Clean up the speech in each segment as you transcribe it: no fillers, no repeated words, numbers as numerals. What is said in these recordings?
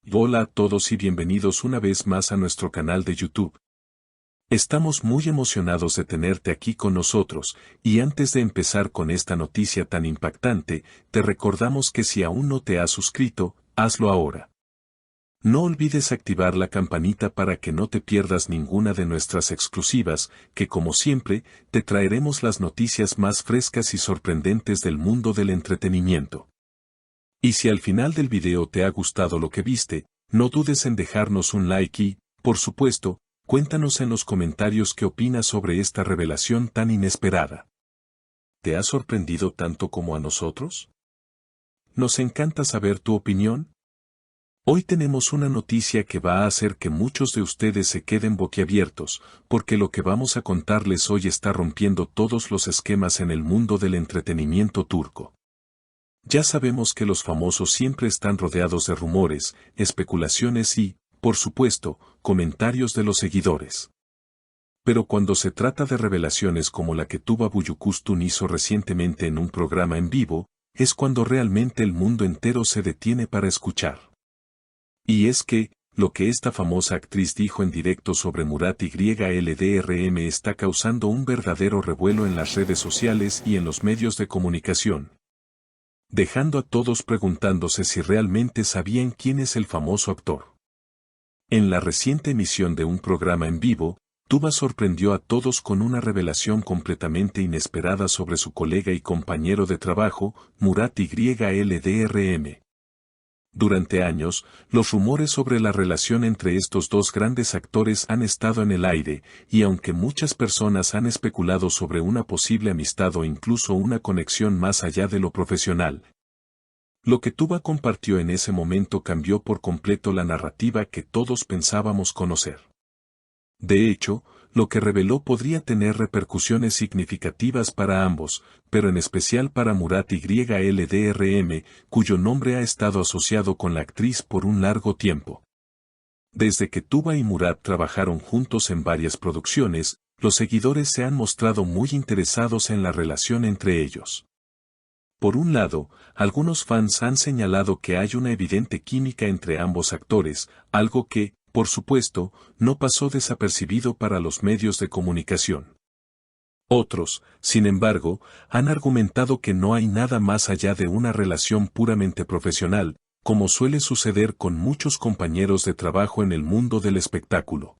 Hola a todos y bienvenidos una vez más a nuestro canal de YouTube. Estamos muy emocionados de tenerte aquí con nosotros, y antes de empezar con esta noticia tan impactante, te recordamos que si aún no te has suscrito, hazlo ahora. No olvides activar la campanita para que no te pierdas ninguna de nuestras exclusivas, que como siempre, te traeremos las noticias más frescas y sorprendentes del mundo del entretenimiento. Y si al final del video te ha gustado lo que viste, no dudes en dejarnos un like y, por supuesto, cuéntanos en los comentarios qué opinas sobre esta revelación tan inesperada. ¿Te ha sorprendido tanto como a nosotros? Nos encanta saber tu opinión. Hoy tenemos una noticia que va a hacer que muchos de ustedes se queden boquiabiertos, porque lo que vamos a contarles hoy está rompiendo todos los esquemas en el mundo del entretenimiento turco. Ya sabemos que los famosos siempre están rodeados de rumores, especulaciones y, por supuesto, comentarios de los seguidores. Pero cuando se trata de revelaciones como la que Tuba Büyüküstün hizo recientemente en un programa en vivo, es cuando realmente el mundo entero se detiene para escuchar. Y es que, lo que esta famosa actriz dijo en directo sobre Murat YLDRM está causando un verdadero revuelo en las redes sociales y en los medios de comunicación, dejando a todos preguntándose si realmente sabían quién es el famoso actor. En la reciente emisión de un programa en vivo, Tuba sorprendió a todos con una revelación completamente inesperada sobre su colega y compañero de trabajo, Murat YLDRM. Durante años, los rumores sobre la relación entre estos dos grandes actores han estado en el aire, y aunque muchas personas han especulado sobre una posible amistad o incluso una conexión más allá de lo profesional, lo que Tuba compartió en ese momento cambió por completo la narrativa que todos pensábamos conocer. De hecho, lo que reveló podría tener repercusiones significativas para ambos, pero en especial para Murat YLDRM, cuyo nombre ha estado asociado con la actriz por un largo tiempo. Desde que Tuba y Murat trabajaron juntos en varias producciones, los seguidores se han mostrado muy interesados en la relación entre ellos. Por un lado, algunos fans han señalado que hay una evidente química entre ambos actores, algo que, por supuesto, no pasó desapercibido para los medios de comunicación. Otros, sin embargo, han argumentado que no hay nada más allá de una relación puramente profesional, como suele suceder con muchos compañeros de trabajo en el mundo del espectáculo.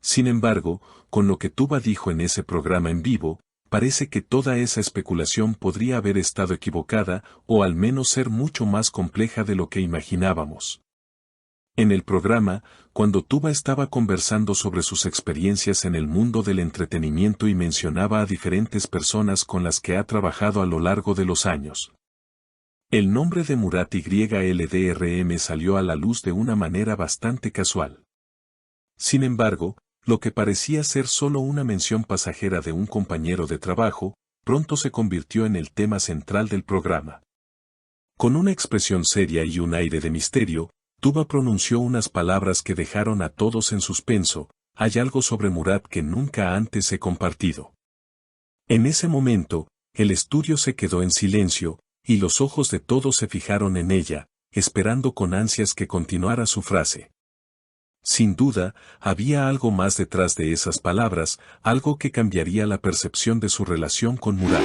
Sin embargo, con lo que Tuba dijo en ese programa en vivo, parece que toda esa especulación podría haber estado equivocada o al menos ser mucho más compleja de lo que imaginábamos. En el programa, cuando Tuba estaba conversando sobre sus experiencias en el mundo del entretenimiento y mencionaba a diferentes personas con las que ha trabajado a lo largo de los años, el nombre de Murat YLDRM salió a la luz de una manera bastante casual. Sin embargo, lo que parecía ser solo una mención pasajera de un compañero de trabajo, pronto se convirtió en el tema central del programa. Con una expresión seria y un aire de misterio, Tuba pronunció unas palabras que dejaron a todos en suspenso: hay algo sobre Murat que nunca antes he compartido. En ese momento, el estudio se quedó en silencio, y los ojos de todos se fijaron en ella, esperando con ansias que continuara su frase. Sin duda, había algo más detrás de esas palabras, algo que cambiaría la percepción de su relación con Murat.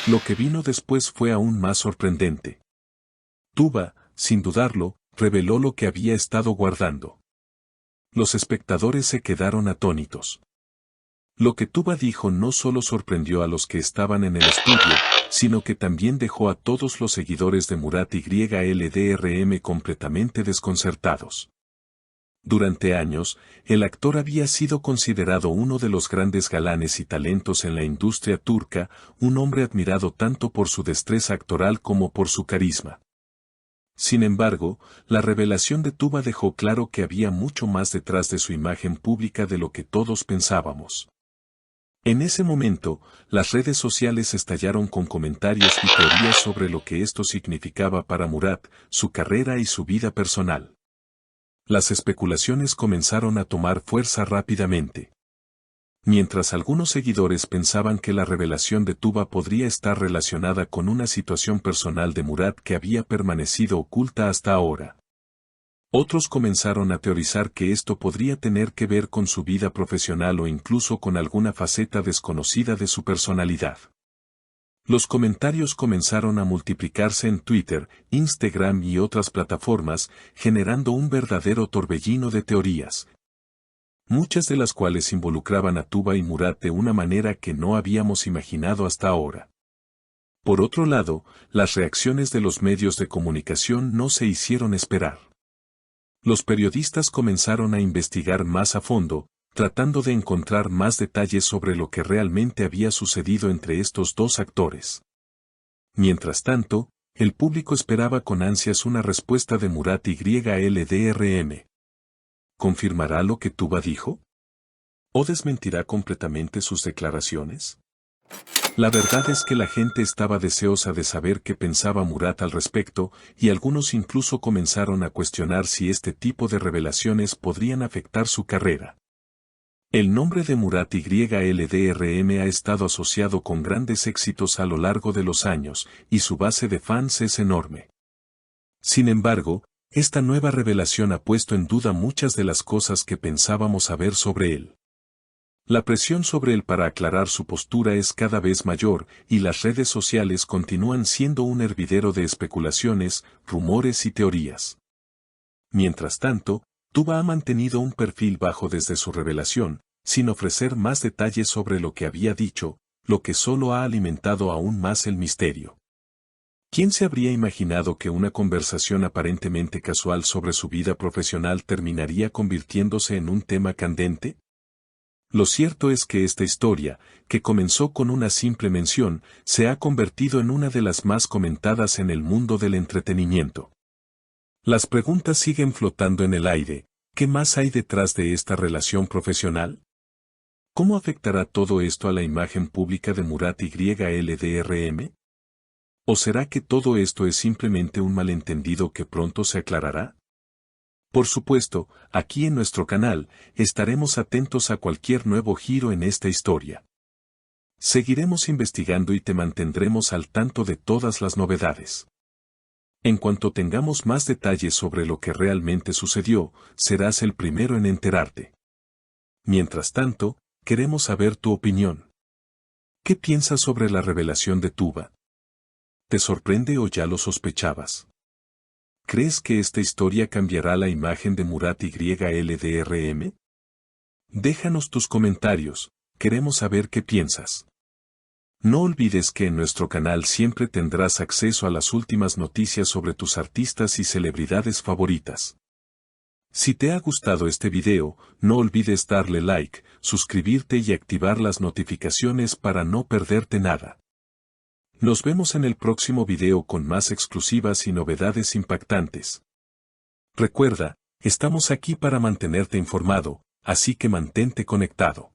Lo que vino después fue aún más sorprendente. Tuba, sin dudarlo, reveló lo que había estado guardando. Los espectadores se quedaron atónitos. Lo que Tuba dijo no solo sorprendió a los que estaban en el estudio, sino que también dejó a todos los seguidores de Murat YLDRM completamente desconcertados. Durante años, el actor había sido considerado uno de los grandes galanes y talentos en la industria turca, un hombre admirado tanto por su destreza actoral como por su carisma. Sin embargo, la revelación de Tuba dejó claro que había mucho más detrás de su imagen pública de lo que todos pensábamos. En ese momento, las redes sociales estallaron con comentarios y teorías sobre lo que esto significaba para Murat, su carrera y su vida personal. Las especulaciones comenzaron a tomar fuerza rápidamente. Mientras algunos seguidores pensaban que la revelación de Tuba podría estar relacionada con una situación personal de Murat que había permanecido oculta hasta ahora, Otros comenzaron a teorizar que esto podría tener que ver con su vida profesional o incluso con alguna faceta desconocida de su personalidad. Los comentarios comenzaron a multiplicarse en Twitter, Instagram y otras plataformas, generando un verdadero torbellino de teorías, muchas de las cuales involucraban a Tuba y Murat de una manera que no habíamos imaginado hasta ahora. Por otro lado, las reacciones de los medios de comunicación no se hicieron esperar. Los periodistas comenzaron a investigar más a fondo, tratando de encontrar más detalles sobre lo que realmente había sucedido entre estos dos actores. Mientras tanto, el público esperaba con ansias una respuesta de Murat YLDRM. ¿Confirmará lo que Tuba dijo? ¿O desmentirá completamente sus declaraciones? La verdad es que la gente estaba deseosa de saber qué pensaba Murat al respecto, y algunos incluso comenzaron a cuestionar si este tipo de revelaciones podrían afectar su carrera. El nombre de Murat YLDRM ha estado asociado con grandes éxitos a lo largo de los años, y su base de fans es enorme. Sin embargo, esta nueva revelación ha puesto en duda muchas de las cosas que pensábamos saber sobre él. La presión sobre él para aclarar su postura es cada vez mayor, y las redes sociales continúan siendo un hervidero de especulaciones, rumores y teorías. Mientras tanto, Tuba ha mantenido un perfil bajo desde su revelación, sin ofrecer más detalles sobre lo que había dicho, lo que solo ha alimentado aún más el misterio. ¿Quién se habría imaginado que una conversación aparentemente casual sobre su vida profesional terminaría convirtiéndose en un tema candente? Lo cierto es que esta historia, que comenzó con una simple mención, se ha convertido en una de las más comentadas en el mundo del entretenimiento. Las preguntas siguen flotando en el aire. ¿Qué más hay detrás de esta relación profesional? ¿Cómo afectará todo esto a la imagen pública de Murat YLDRM? ¿O será que todo esto es simplemente un malentendido que pronto se aclarará? Por supuesto, aquí en nuestro canal, estaremos atentos a cualquier nuevo giro en esta historia. Seguiremos investigando y te mantendremos al tanto de todas las novedades. En cuanto tengamos más detalles sobre lo que realmente sucedió, serás el primero en enterarte. Mientras tanto, queremos saber tu opinión. ¿Qué piensas sobre la revelación de Tuba? ¿Te sorprende o ya lo sospechabas? ¿Crees que esta historia cambiará la imagen de Murat YLDRM? Déjanos tus comentarios, queremos saber qué piensas. No olvides que en nuestro canal siempre tendrás acceso a las últimas noticias sobre tus artistas y celebridades favoritas. Si te ha gustado este video, no olvides darle like, suscribirte y activar las notificaciones para no perderte nada. Nos vemos en el próximo video con más exclusivas y novedades impactantes. Recuerda, estamos aquí para mantenerte informado, así que mantente conectado.